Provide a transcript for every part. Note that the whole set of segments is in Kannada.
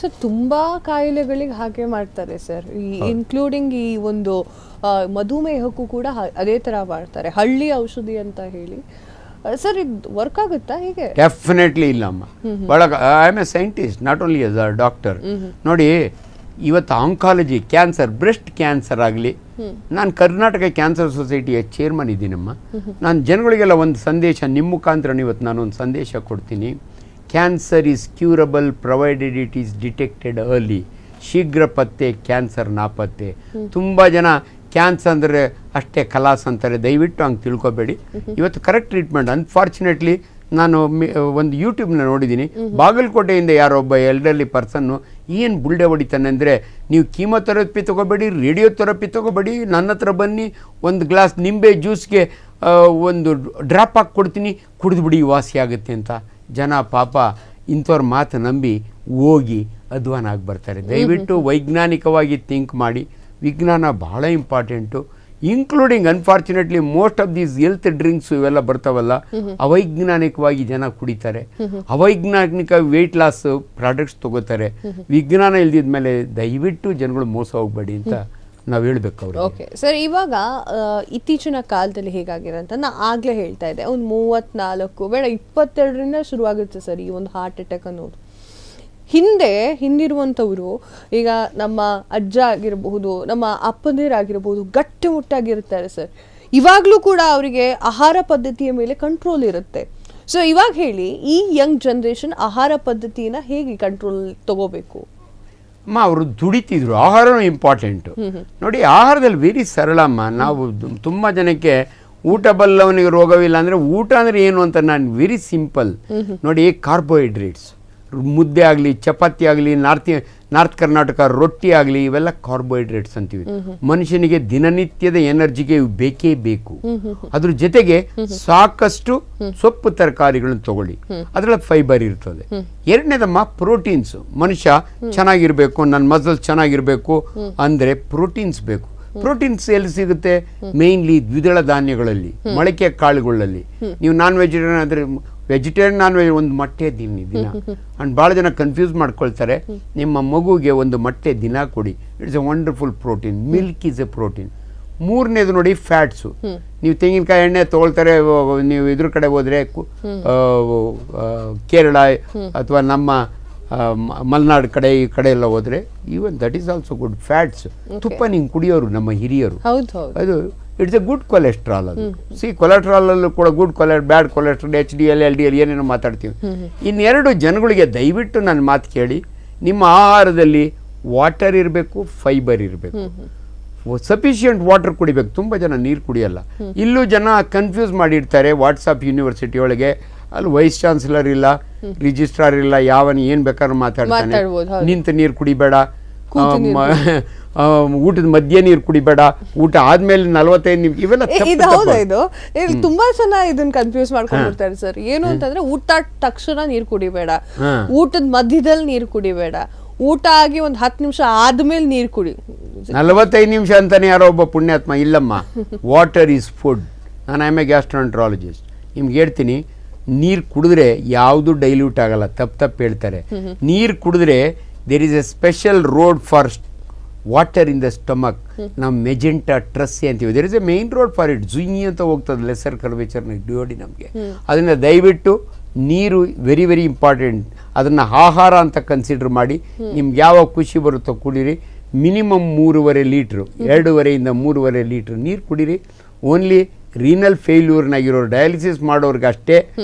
ಸರ್ ತುಂಬಾ ಕಾಯಿಲೆಗಳಿಗೆ ಹಾಗೆ ಮಾಡ್ತಾರೆ ಸರ್, ಇನ್ಕ್ಲೂಡಿಂಗ್ ಈ ಒಂದು ಮಧುಮೇಹಕ್ಕೂ ಕೂಡ ಅದೇ ತರ ಮಾಡ್ತಾರೆ, ಹಳ್ಳಿ ಔಷಧಿ ಅಂತ ಹೇಳಿ. ಸರ್ ಇದು ವರ್ಕ್ ಆಗುತ್ತಾ ಹೇಗೆ? ಡೆಫಿನೆಟ್ಲಿ ಇಲ್ಲಮ್ಮ. ಬಹಳ I am a scientist, not only as a doctor. ನೋಡಿ, ಇವತ್ತು ಆಂಕಾಲಜಿ, ಕ್ಯಾನ್ಸರ್, ಬ್ರೆಸ್ಟ್ ಕ್ಯಾನ್ಸರ್ ಆಗಲಿ, ನಾನು ಕರ್ನಾಟಕ ಕ್ಯಾನ್ಸರ್ ಸೊಸೈಟಿಯ ಚೇರ್ಮನ್ ಇದ್ದೀನಮ್ಮ. ನಾನು ಜನಗಳಿಗೆಲ್ಲ ಒಂದು ಸಂದೇಶ ನಿಮ್ಮ ಮುಖಾಂತರ ಇವತ್ತು ನಾನು ಒಂದು ಸಂದೇಶ ಕೊಡ್ತೀನಿ. Cancer is curable provided it is detected early. ಶೀಘ್ರ ಪತ್ತೆ, ಕ್ಯಾನ್ಸರ್ ನಾಪತ್ತೆ. ತುಂಬ ಜನ ಕ್ಯಾನ್ಸರ್ ಅಂದರೆ ಅಷ್ಟೇ ಕಲಾಸ್ ಅಂತಾರೆ, ದಯವಿಟ್ಟು ಹಂಗೆ ತಿಳ್ಕೊಬೇಡಿ. ಇವತ್ತು ಕರೆಕ್ಟ್ ಟ್ರೀಟ್ಮೆಂಟ್. ಅನ್ಫಾರ್ಚುನೇಟ್ಲಿ ನಾನು ಒಂದು ಯೂಟ್ಯೂಬ್ನ ನೋಡಿದ್ದೀನಿ, ಬಾಗಲಕೋಟೆಯಿಂದ ಯಾರೊಬ್ಬ ಎಲ್ಡರ್ಲಿ ಪರ್ಸನ್ನು ಏನು ಬುಲ್ಡೆ ಹೊಡಿತಾನೆ ಅಂದರೆ, ನೀವು ಕೀಮೊಥೆರಪಿ ತೊಗೋಬೇಡಿ, ರೇಡಿಯೋಥೆರಪಿ ತೊಗೋಬೇಡಿ, ನನ್ನ ಹತ್ರ ಬನ್ನಿ, ಒಂದು ಗ್ಲಾಸ್ ನಿಂಬೆ ಜ್ಯೂಸ್ಗೆ ಒಂದು ಡ್ರಾಪ್ ಹಾಕಿ ಕೊಡ್ತೀನಿ, ಕುಡಿದ್ಬಿಡಿ ವಾಸಿ ಆಗುತ್ತೆ ಅಂತ. ಜನ ಪಾಪ ಇಂಥವ್ರ ಮಾತು ನಂಬಿ ಹೋಗಿ ಅಧ್ವಾನ ಆಗಿ ಬರ್ತಾರೆ. ದಯವಿಟ್ಟು ವೈಜ್ಞಾನಿಕವಾಗಿ ಥಿಂಕ್ ಮಾಡಿ. ವಿಜ್ಞಾನ ಬಹಳ important. Including unfortunately most of these health drinks ಇವೆಲ್ಲ ಬರ್ತಾವಲ್ಲ, ಅವೈಜ್ಞಾನಿಕವಾಗಿ ಜನ ಕುಡಿತಾರೆ, ಅವೈಜ್ಞಾನಿಕ ವೆಯ್ಟ್ ಲಾಸ್ ಪ್ರಾಡಕ್ಟ್ಸ್ ತಗೋತಾರೆ. ವಿಜ್ಞಾನ ಇಲ್ದಿದ ಮೇಲೆ ದಯವಿಟ್ಟು ಜನಗಳು ಮೋಸ ಹೋಗ್ಬೇಡಿ ಅಂತ ನಾವು ಹೇಳ್ಬೇಕು ಅವ್ರು. ಓಕೆ ಸರ್, ಇವಾಗ ಇತ್ತೀಚಿನ ಕಾಲದಲ್ಲಿ ಹೇಗಾಗಿದೆ ಅಂತ ನಾ ಆಗಲೇ ಹೇಳ್ತಾ ಇದ್ದೆ, ಒಂದು 34 ಬೇಡ 22ರಿಂದ ಶುರುವಾಗುತ್ತೆ ಸರ್ ಈ ಒಂದು ಹಾರ್ಟ್ ಅಟ್ಯಾಕ್ ಅನ್ನೋದು. ಹಿಂದಿರುವಂಥವ್ರು, ಈಗ ನಮ್ಮ ಅಜ್ಜ ಆಗಿರಬಹುದು, ನಮ್ಮ ಅಪ್ಪಂದಿರಾಗಿರಬಹುದು, ಗಟ್ಟಿಮುಟ್ಟಾಗಿರ್ತಾರೆ ಸರ್. ಇವಾಗಲೂ ಕೂಡ ಅವರಿಗೆ ಆಹಾರ ಪದ್ಧತಿಯ ಮೇಲೆ ಕಂಟ್ರೋಲ್ ಇರುತ್ತೆ. ಸೊ ಇವಾಗ ಹೇಳಿ, ಈ ಯಂಗ್ ಜನ್ರೇಷನ್ ಆಹಾರ ಪದ್ಧತಿನ ಹೇಗೆ ಕಂಟ್ರೋಲ್ ತಗೋಬೇಕು? ಅಮ್ಮ, ಅವರು ದುಡಿತಿದ್ರು, ಆಹಾರನೂ ಇಂಪಾರ್ಟೆಂಟು. ನೋಡಿ, ಆಹಾರದಲ್ಲಿ ವೆರಿ ಸರಳಮ್ಮ. ನಾವು ತುಂಬ ಜನಕ್ಕೆ ಊಟ ಬಲ್ಲವನಿಗೆ ರೋಗವಿಲ್ಲ ಅಂದರೆ ಊಟ ಅಂದರೆ ಏನು ಅಂತ ನಾನು ವೆರಿ ಸಿಂಪಲ್. ನೋಡಿ, ಕಾರ್ಬೋಹೈಡ್ರೇಟ್ಸ್, ಮುದ್ದೆ ಆಗಲಿ, ಚಪಾತಿ ಆಗಲಿ, ನಾರ್ತ್ ಕರ್ನಾಟಕ ರೊಟ್ಟಿ ಆಗಲಿ, ಇವೆಲ್ಲ ಕಾರ್ಬೋಹೈಡ್ರೇಟ್ಸ್ ಅಂತೀವಿ. ಮನುಷ್ಯನಿಗೆ ದಿನನಿತ್ಯದ ಎನರ್ಜಿಗೆ ಇವು ಬೇಕೇ ಬೇಕು. ಅದ್ರ ಜೊತೆಗೆ ಸಾಕಷ್ಟು ಸೊಪ್ಪು ತರಕಾರಿಗಳನ್ನು ತಗೊಳ್ಳಿ, ಅದರಲ್ಲಿ ಫೈಬರ್ ಇರ್ತದೆ. ಎರಡನೇದಮ್ಮ ಪ್ರೋಟೀನ್ಸ್. ಮನುಷ್ಯ ಚೆನ್ನಾಗಿರ್ಬೇಕು, ನನ್ನ ಮಸಲ್ಸ್ ಚೆನ್ನಾಗಿರ್ಬೇಕು ಅಂದರೆ ಪ್ರೋಟೀನ್ಸ್ ಬೇಕು. ಪ್ರೋಟೀನ್ಸ್ ಎಲ್ಲಿ ಸಿಗುತ್ತೆ? ಮೇನ್ಲಿ ದ್ವಿದಳ ಧಾನ್ಯಗಳಲ್ಲಿ, ಮೊಳಕೆ ಕಾಳುಗಳಲ್ಲಿ. ನೀವು ನಾನ್ ವೆಜಿಟೇರಿಯನ್ ಆದರೆ ವೆಜಿಟೇರಿಯನ್, ನಾನ್ ವೆಜ್ ಒಂದು ಮೊಟ್ಟೆ ದಿನ ಅಂಡ್ ಭಾಳ ಜನ ಕನ್ಫ್ಯೂಸ್ ಮಾಡ್ಕೊಳ್ತಾರೆ. ನಿಮ್ಮ ಮಗುಗೆ ಒಂದು ಮೊಟ್ಟೆ ದಿನ ಕೊಡಿ, it's A wonderful protein. Milk is A protein. ಮೂರನೇದು ನೋಡಿ, ಫ್ಯಾಟ್ಸು. ನೀವು ತೆಂಗಿನಕಾಯಿ ಎಣ್ಣೆ ತೊಗೊಳ್ತಾರೆ, ನೀವು ಇದ್ರ ಕಡೆ ಹೋದರೆ ಕೇರಳ ಅಥವಾ ನಮ್ಮ ಮಲೆನಾಡು ಕಡೆ ಈ ಕಡೆ ಎಲ್ಲ ಹೋದರೆ, even that is also good. Fats, ತುಪ್ಪ ನೀವು ಕುಡಿಯೋರು ನಮ್ಮ ಹಿರಿಯರು, ಅದು ಇಟ್ಸ್ ಎ ಗುಡ್ ಕೊಲೆಸ್ಟ್ರಾಲ್. ಅದು ಕೊಲೆಸ್ಟ್ರಾಲ್ ಅಲ್ಲೂ ಕೂಡ good bad cholesterol, HDL, LDL ಏನೇನೋ ಮಾತಾಡ್ತೀವಿ. ಇನ್ನೆರಡು ಜನಗಳಿಗೆ ದಯವಿಟ್ಟು ನನ್ನ ಮಾತು ಕೇಳಿ, ನಿಮ್ಮ ಆಹಾರದಲ್ಲಿ ವಾಟರ್ ಇರಬೇಕು, ಫೈಬರ್ ಇರಬೇಕು, ಸಫಿಷಿಯಂಟ್ ವಾಟರ್ ಕುಡಿಬೇಕು. ತುಂಬ ಜನ ನೀರು ಕುಡಿಯಲ್ಲ. ಇಲ್ಲೂ ಜನ ಕನ್ಫ್ಯೂಸ್ ಮಾಡಿರ್ತಾರೆ. ವಾಟ್ಸಪ್ ಯೂನಿವರ್ಸಿಟಿ ಒಳಗೆ ಅಲ್ಲಿ ವೈಸ್ ಚಾನ್ಸಲರ್ ಇಲ್ಲ, ರಿಜಿಸ್ಟ್ರಾರ್ ಇಲ್ಲ, ಯಾವನು ಏನು ಬೇಕಾದ್ರೂ ಮಾತಾಡ್ತಾನೆ. ನಿಂತ ನೀರು ಕುಡಿಬೇಡ, ಊಟದ ಮಧ್ಯೆ ನೀರು ಕುಡಿಬೇಡ, ಊಟ ಆದ್ಮೇಲೆ 45 ನಿಮಿಷ, ಇವೆಲ್ಲ ಇದು ತುಂಬಾ ಜನ ಇದನ್ನ ಕನ್ಫ್ಯೂಸ್ ಮಾಡ್ಕೊಂಡಿರ್ತಾರೆ ಸರ್. ಏನು ಅಂತಂದ್ರೆ, ಊಟ ತಕ್ಷಣ ನೀರು ಕುಡಿಬೇಡ, ಊಟದ ಮಧ್ಯದಲ್ಲಿ ನೀರು ಕುಡಿಬೇಡ, ಊಟ ಆಗಿ ಒಂದು 10 ನಿಮಿಷ ಆದ್ಮೇಲೆ ನೀರು ಕುಡಿ. 45 ನಿಮಿಷ ಅಂತಾನೆ ಯಾರೋ ಒಬ್ಬ ಪುಣ್ಯಾತ್ಮ. ಇಲ್ಲಮ್ಮ, ವಾಟರ್ ಈಸ್ ಫುಡ್. ನಾನು ಐ ಎಮ್ ಎ ಗ್ಯಾಸ್ಟ್ರೋಎಂಟ್ರಾಲಜಿಸ್ಟ್. ನಿಮ್ಗೆ ಹೇಳ್ತೀನಿ, ನೀರು ಕುಡಿದ್ರೆ ಯಾವುದು ಡೈಲ್ಯೂಟ್ ಆಗಲ್ಲ. ತಪ್ಪು ಹೇಳ್ತಾರೆ. ನೀರು ಕುಡಿದ್ರೆ there is a special road for water in the stomach. ನಾವು ಮೆಜೆಂಟಾ ಟ್ರಸ್ಸಿ ಅಂತೀವಿ. There is a main road for it. ಜುಯಿ ಅಂತ ಹೋಗ್ತದೆ, ಲೆಸರ್ ಕರ್ವೇಚರ್ನ ಡಿಯೋಡಿ ನಮಗೆ. ಅದನ್ನು ದಯವಿಟ್ಟು ನೀರು ವೆರಿ ವೆರಿ ಇಂಪಾರ್ಟೆಂಟ್. ಅದನ್ನು ಆಹಾರ ಅಂತ ಕನ್ಸಿಡರ್ ಮಾಡಿ ನಿಮ್ಗೆ ಯಾವಾಗ ಖುಷಿ ಬರುತ್ತೋ ಕುಡೀರಿ. ಮಿನಿಮಮ್ 3.5 ಲೀಟ್ರು, 2.5ರಿಂದ 3.5 ಲೀಟ್ರ್ ನೀರು ಕುಡೀರಿ. ಓನ್ಲಿ ರೀನಲ್ ಫೇಲ್ಯೂರ್ನಾಗಿರೋರು, ಡಯಾಲಿಸಿಸ್ ಮಾಡೋರ್ಗೆ ಅಷ್ಟೇ,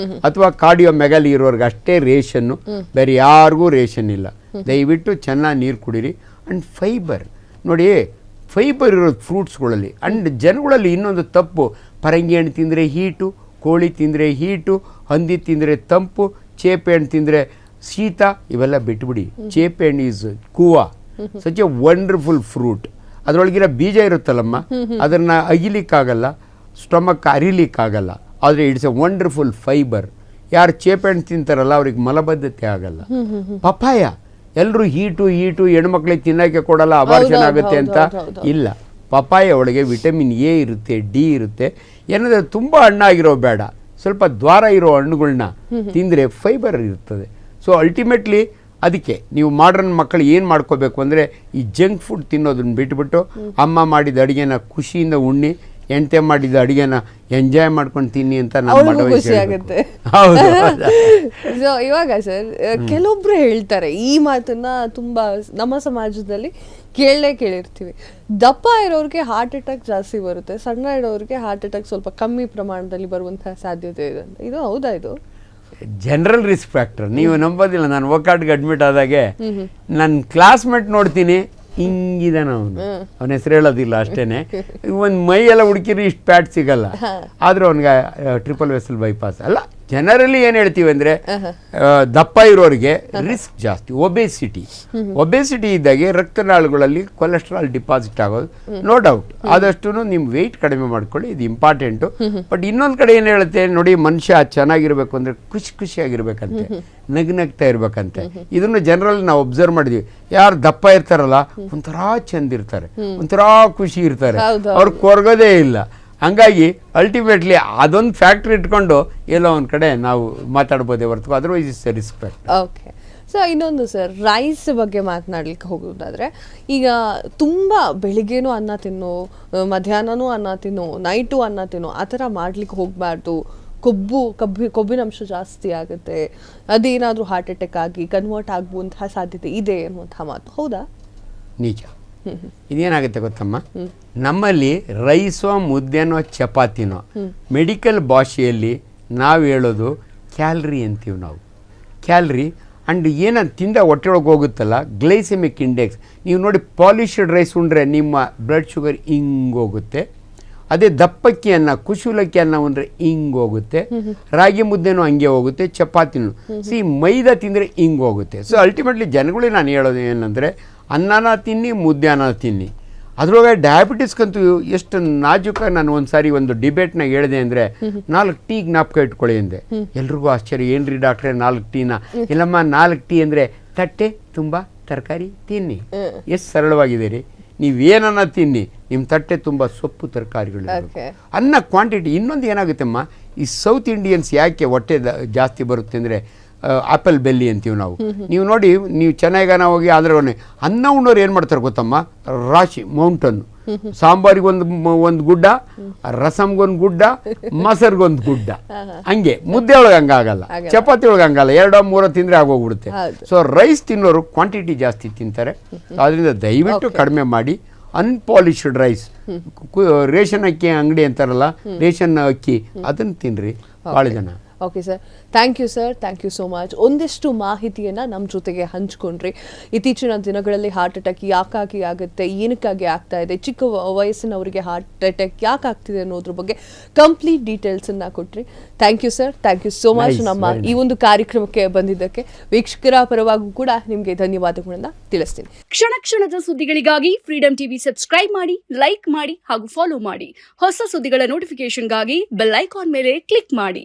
ಅಥವಾ ಕಾರ್ಡಿಯೋ ಮೆಗಾಲಿ ಇರೋರ್ಗೆ ಅಷ್ಟೇ ರೇಷನ್ನು, ಬೇರೆ ಯಾರಿಗೂ ರೇಷನ್ ಇಲ್ಲ. ದಯವಿಟ್ಟು ಚೆನ್ನಾಗಿ ನೀರು ಕುಡೀರಿ. ಆ್ಯಂಡ್ ಫೈಬರ್ ನೋಡಿ, ಫೈಬರ್ ಇರೋದು ಫ್ರೂಟ್ಸ್ಗಳಲ್ಲಿ. ಆ್ಯಂಡ್ ಜನಗಳಲ್ಲಿ ಇನ್ನೊಂದು ತಪ್ಪು, ಪರಂಗಿ ಹಣ್ಣು ತಿಂದರೆ ಹೀಟು, ಕೋಳಿ ತಿಂದರೆ ಹೀಟು, ಹಂದಿ ತಿಂದರೆ ತಂಪು, ಚೇಪೆ ಹಣ್ಣು ತಿಂದರೆ ಶೀತ, ಇವೆಲ್ಲ ಬಿಟ್ಬಿಡಿ. ಚೇಪೆ ಹಣ್ಣು is guava, such a wonderful fruit. ಅದರೊಳಗಿರೋ ಬೀಜ ಇರುತ್ತಲ್ಲಮ್ಮ, ಅದನ್ನು ಅಗಿಲಿಕ್ಕಾಗಲ್ಲ, ಸ್ಟಮಕ್ ಅರಿಲಿಕ್ಕಾಗಲ್ಲ, ಆದರೆ ಇಟ್ಸ್ ಎ ವಂಡರ್ಫುಲ್ ಫೈಬರ್. ಯಾರು ಚೇಪೆ ಹಣ್ಣು ತಿಂತಾರಲ್ಲ ಅವ್ರಿಗೆ ಮಲಬದ್ಧತೆ ಆಗಲ್ಲ. ಪಪಾಯ, ಎಲ್ಲರೂ ಹೀಟು ಹೆಣ್ಮಕ್ಳಿಗೆ ತಿನ್ನೋಕ್ಕೆ ಕೊಡಲ್ಲ, ಅಬಾರ್ಷನ್ ಆಗುತ್ತೆ ಅಂತ ಇಲ್ಲ. ಪಪಾಯ ಒಳಗೆ ವಿಟಮಿನ್ ಎ ಇರುತ್ತೆ, ಡಿ ಇರುತ್ತೆ. ಏನಂದರೆ ತುಂಬ ಹಣ್ಣಾಗಿರೋ ಬೇಡ, ಸ್ವಲ್ಪ ದ್ವಾರ ಇರೋ ಹಣ್ಣುಗಳನ್ನ ತಿಂದರೆ ಫೈಬರ್ ಇರ್ತದೆ. ಸೊ ಅಲ್ಟಿಮೇಟ್ಲಿ ಅದಕ್ಕೆ ನೀವು ಮಾಡ್ರನ್ ಮಕ್ಕಳು ಏನು ಮಾಡ್ಕೋಬೇಕು ಅಂದರೆ ಈ ಜಂಕ್ ಫುಡ್ ತಿನ್ನೋದನ್ನ ಬಿಟ್ಬಿಟ್ಟು ಅಮ್ಮ ಮಾಡಿದ ಅಡುಗೆನ ಖುಷಿಯಿಂದ ಉಣ್ಣಿ, ಹೆಂಡತಿ ಮಾಡಿದ ಅಡುಗೆನ ಎಂಜಾಯ್ ಮಾಡ್ಕೊಂಡು ತಿನ್ನಿ ಅಂತ ಅವ್ರಿಗೂ ಖುಷಿ ಆಗುತ್ತೆ. ಹೌದು. ಸೊ ಇವಾಗ ಸರ್ ಕೆಲವೊಬ್ರು ಹೇಳ್ತಾರೆ ಈ ಮಾತನ್ನ ತುಂಬಾ ನಮ್ಮ ಸಮಾಜದಲ್ಲಿ ಕೇಳಿರ್ತೀವಿ, ದಪ್ಪ ಇರೋರಿಗೆ ಹಾರ್ಟ್ ಅಟ್ಯಾಕ್ ಜಾಸ್ತಿ ಬರುತ್ತೆ, ಸಣ್ಣ ಇರೋರಿಗೆ ಹಾರ್ಟ್ ಅಟ್ಯಾಕ್ ಸ್ವಲ್ಪ ಕಮ್ಮಿ ಪ್ರಮಾಣದಲ್ಲಿ ಬರುವಂತಹ ಸಾಧ್ಯತೆ ಇದೆ ಅಂತ. ಇದು ಹೌದಾ? ಇದು ಜನರಲ್ ರಿಸ್ಕ್ ಫ್ಯಾಕ್ಟರ್. ನೀವು ನಂಬೋದಿಲ್ಲ, ನಾನು ವರ್ಕೌಟ್ಗೆ ಅಡ್ಮಿಟ್ ಆದಾಗೆ ನನ್ನ ಕ್ಲಾಸ್ಮೇಟ್ ನೋಡ್ತೀನಿ, ಹಿಂಗಿದಾನ ಅವನ ಹೆಸರು ಹೇಳೋದಿಲ್ಲ ಅಷ್ಟೇನೆ, ಒಂದು ಮೈ ಎಲ್ಲ ಹುಡುಕಿರಿ ಇಷ್ಟು ಪ್ಯಾಟ್ ಸಿಗಲ್ಲ, ಆದ್ರೂ ಅವನಿಗೆ ಟ್ರಿಪಲ್ ವೆಸಲ್ ಬೈಪಾಸ್ ಅಲ್ಲ. ಜನರಲಿ ಏನು ಹೇಳ್ತೀವಿ ಅಂದರೆ ದಪ್ಪ ಇರೋರಿಗೆ ರಿಸ್ಕ್ ಜಾಸ್ತಿ. ಒಬೆಸಿಟಿ ಇದ್ದಾಗೆ ರಕ್ತನಾಳಗಳಲ್ಲಿ ಕೊಲೆಸ್ಟ್ರಾಲ್ ಡಿಪಾಸಿಟ್ ಆಗೋದು ನೋ ಡೌಟ್. ಆದಷ್ಟು ನಿಮ್ಮ ವೆಯ್ಟ್ ಕಡಿಮೆ ಮಾಡ್ಕೊಳ್ಳಿ, ಇದು ಇಂಪಾರ್ಟೆಂಟು. ಬಟ್ ಇನ್ನೊಂದು ಕಡೆ ಏನು ಹೇಳುತ್ತೆ ನೋಡಿ, ಮನುಷ್ಯ ಚೆನ್ನಾಗಿರ್ಬೇಕು ಅಂದರೆ ಖುಷಿಯಾಗಿರ್ಬೇಕಂತೆ, ನಗ್ನಗ್ತಾ ಇರ್ಬೇಕಂತೆ. ಇದನ್ನು ಜನರಲ್ಲಿ ನಾವು ಒಬ್ಸರ್ವ್ ಮಾಡಿದ್ವಿ. ಯಾರು ದಪ್ಪ ಇರ್ತಾರಲ್ಲ ಒಂಥರ ಚಂದ ಇರ್ತಾರೆ, ಒಂಥರ ಖುಷಿ ಇರ್ತಾರೆ, ಅವ್ರು ಕೊರಗೋದೇ ಇಲ್ಲ. ಹಂಗಾಗಿ ಅಲ್ಟಿಮೇಟ್ಲಿ ಅದೊಂದು ಫ್ಯಾಕ್ಟ್ರಿ ಇಟ್ಕೊಂಡು ಎಲ್ಲೋ ಒಂದು ಕಡೆ ನಾವು ಮಾತಾಡ್ಬೋದೇ ಹೊರತು otherwise is risk factor. Okay. So ಇನ್ನೊಂದು ಸರ್, ರೈಸ್ ಬಗ್ಗೆ ಮಾತನಾಡ್ಲಿಕ್ಕೆ ಹೋಗೋದಾದ್ರೆ, ಈಗ ತುಂಬ ಬೆಳಿಗ್ಗೆನೂ ಅನ್ನ ತಿನ್ನು, ಮಧ್ಯಾಹ್ನನೂ ಅನ್ನ ತಿನ್ನು, ನೈಟು ಅನ್ನ ತಿನ್ನು, ಆ ಥರ ಮಾಡ್ಲಿಕ್ಕೆ ಹೋಗಬಾರ್ದು. ಕೊಬ್ಬಿನಂಶ ಜಾಸ್ತಿ ಆಗುತ್ತೆ, ಅದೇನಾದರೂ ಹಾರ್ಟ್ ಅಟ್ಯಾಕ್ ಆಗಿ ಕನ್ವರ್ಟ್ ಆಗುವಂತಹ ಸಾಧ್ಯತೆ ಇದೆ ಅನ್ನುವಂತಹ ಮಾತು ಹೌದಾ? ನಿಜ. ಇದೇನಾಗುತ್ತೆ ಗೊತ್ತಮ್ಮ, ನಮ್ಮಲ್ಲಿ ರೈಸೋ ಮುದ್ದೆನೋ ಚಪಾತಿನೋ ಮೆಡಿಕಲ್ ಭಾಷೆಯಲ್ಲಿ ನಾವು ಹೇಳೋದು ಕ್ಯಾಲ್ರಿ ಅಂತೀವಿ ನಾವು. ಕ್ಯಾಲ್ರಿ ಆ್ಯಂಡ್ ಏನಂತ ತಿಂದ ಹೊಟ್ಟೆ ಒಳಗೆ ಹೋಗುತ್ತಲ್ಲ, ಗ್ಲೈಸೆಮಿಕ್ ಇಂಡೆಕ್ಸ್. ನೀವು ನೋಡಿ, ಪಾಲಿಶ್ಡ್ ರೈಸ್ ಉಂಡ್ರೆ ನಿಮ್ಮ ಬ್ಲಡ್ ಶುಗರ್ ಹಿಂಗೋಗುತ್ತೆ. ಅದೇ ದಪ್ಪಕ್ಕಿ ಅನ್ನ, ಕುಶುಲಕ್ಕಿ ಅನ್ನ ಉಂಡ್ರೆ ಹಿಂಗೋಗುತ್ತೆ. ರಾಗಿ ಮುದ್ದೆನೂ ಹಂಗೆ ಹೋಗುತ್ತೆ, ಚಪಾತಿನೂ. ಮೈದಾ ತಿಂದರೆ ಹಿಂಗೋಗುತ್ತೆ. ಸೊ ಅಲ್ಟಿಮೇಟ್ಲಿ ಜನಗಳಿಗೆ ನಾನು ಹೇಳೋದು ಏನಂದರೆ, ಅನ್ನನ ತಿನ್ನಿ, ಮುದ್ದೆನ ತಿನ್ನಿ. ಅದರೊಳಗೆ ಡಯಾಬಿಟಿಸ್ಗಂತೂ ಎಷ್ಟು ನಾಜೂಕಾಗಿ ನಾನು ಒಂದ್ಸಾರಿ ಒಂದು ಡಿಬೇಟ್ನಾಗ ಹೇಳಿದೆ ಅಂದರೆ, 4 ಟೀ ಜ್ಞಾಪಕ ಇಟ್ಕೊಳ್ಳಿ ಅಂದೆ. ಎಲ್ರಿಗೂ ಆಶ್ಚರ್ಯ, ಏನ್ರಿ ಡಾಕ್ಟ್ರೆ 4 ಟೀನ? ಇಲ್ಲಮ್ಮ, 4 ಟೀ ಅಂದರೆ ತಟ್ಟೆ ತುಂಬ ತರಕಾರಿ ತಿನ್ನಿ. ಎಷ್ಟು ಸರಳವಾಗಿದೆ ರೀ. ನೀವೇನನ್ನ ತಿನ್ನಿ, ನಿಮ್ಮ ತಟ್ಟೆ ತುಂಬ ಸೊಪ್ಪು ತರಕಾರಿಗಳು. ಅನ್ನ ಕ್ವಾಂಟಿಟಿ. ಇನ್ನೊಂದು ಏನಾಗುತ್ತಮ್ಮ, ಈ ಸೌತ್ ಇಂಡಿಯನ್ಸ್ ಯಾಕೆ ಹೊಟ್ಟೆ ಜಾಸ್ತಿ ಬರುತ್ತೆ ಅಂದರೆ, ಆಪಲ್ ಬೆಲ್ಲಿ ಅಂತೀವಿ ನಾವು. ನೀವು ನೋಡಿ, ನೀವು ಚೆನ್ನಾಗಾನ ಹೋಗಿ ಆದ್ರೆ ಅನ್ನ ಉಣ್ಣೋರು ಏನು ಮಾಡ್ತಾರೆ ಗೊತ್ತಮ್ಮ, ರಾಶಿ ಮೌಂಟನ್ನು. ಸಾಂಬಾರಿಗೊಂದು ಗುಡ್ಡ, ರಸಮ್ಗೊಂದು ಗುಡ್ಡ, ಮೊಸರ್ಗೊಂದು ಗುಡ್ಡ. ಹಂಗೆ ಮುದ್ದೆ ಒಳಗೆ ಹಂಗಾಗಲ್ಲ, ಚಪಾತಿ ಒಳಗೆ ಹಂಗಲ್ಲ, 2-3 ತಿಂದರೆ ಆಗೋಗ್ಬಿಡುತ್ತೆ. ಸೊ ರೈಸ್ ತಿನ್ನೋರು ಕ್ವಾಂಟಿಟಿ ಜಾಸ್ತಿ ತಿಂತಾರೆ. ಅದರಿಂದ ದಯವಿಟ್ಟು ಕಡಿಮೆ ಮಾಡಿ. ಅನ್ಪಾಲಿಶ್ಡ್ ರೈಸ್, ರೇಷನ್ ಅಕ್ಕಿ ಅಂಗಡಿ ಅಂತಾರಲ್ಲ, ರೇಷನ್ ಅಕ್ಕಿ, ಅದನ್ನು ತಿನ್ನಿರಿ ಭಾಳ ಜನ. Okay sir, thank you sir, thank you so much. ಒಂದಿಷ್ಟು ಮಾಹಿತಿಯನ್ನು ನಮ್ಮ ಜೊತೆಗೆ ಹಂಚ್ಕೊಂಡ್ರಿ. ಇತ್ತೀಚಿನ ದಿನಗಳಲ್ಲಿ ಹಾರ್ಟ್ ಅಟ್ಯಾಕ್ ಯಾಕಾಗಿ ಆಗುತ್ತೆ, ಏನಕ್ಕಾಗಿ ಆಗ್ತಾ ಇದೆ, ಚಿಕ್ಕ ವಯಸ್ಸಿನವರಿಗೆ ಹಾರ್ಟ್ ಅಟ್ಯಾಕ್ ಯಾಕೆ ಆಗ್ತಿದೆ ಅನ್ನೋದ್ರ ಬಗ್ಗೆ ಕಂಪ್ಲೀಟ್ ಡೀಟೇಲ್ಸನ್ನು ಕೊಟ್ರಿ. Thank you sir, thank you so much. ನಮ್ಮ ಈ ಒಂದು ಕಾರ್ಯಕ್ರಮಕ್ಕೆ ಬಂದಿದ್ದಕ್ಕೆ ವೀಕ್ಷಕರ ಪರವಾಗೂ ಕೂಡ ನಿಮಗೆ ಧನ್ಯವಾದಗಳನ್ನು ತಿಳಿಸ್ತೀನಿ. ಕ್ಷಣ ಕ್ಷಣದ ಸುದ್ದಿಗಳಿಗಾಗಿ ಫ್ರೀಡಂ ಟಿವಿ ಸಬ್ಸ್ಕ್ರೈಬ್ ಮಾಡಿ, ಲೈಕ್ ಮಾಡಿ ಹಾಗೂ ಫಾಲೋ ಮಾಡಿ. ಹೊಸ ಸುದ್ದಿಗಳ ನೋಟಿಫಿಕೇಶನ್ಗಾಗಿ ಬೆಲ್ ಐಕಾನ್ ಮೇಲೆ ಕ್ಲಿಕ್ ಮಾಡಿ.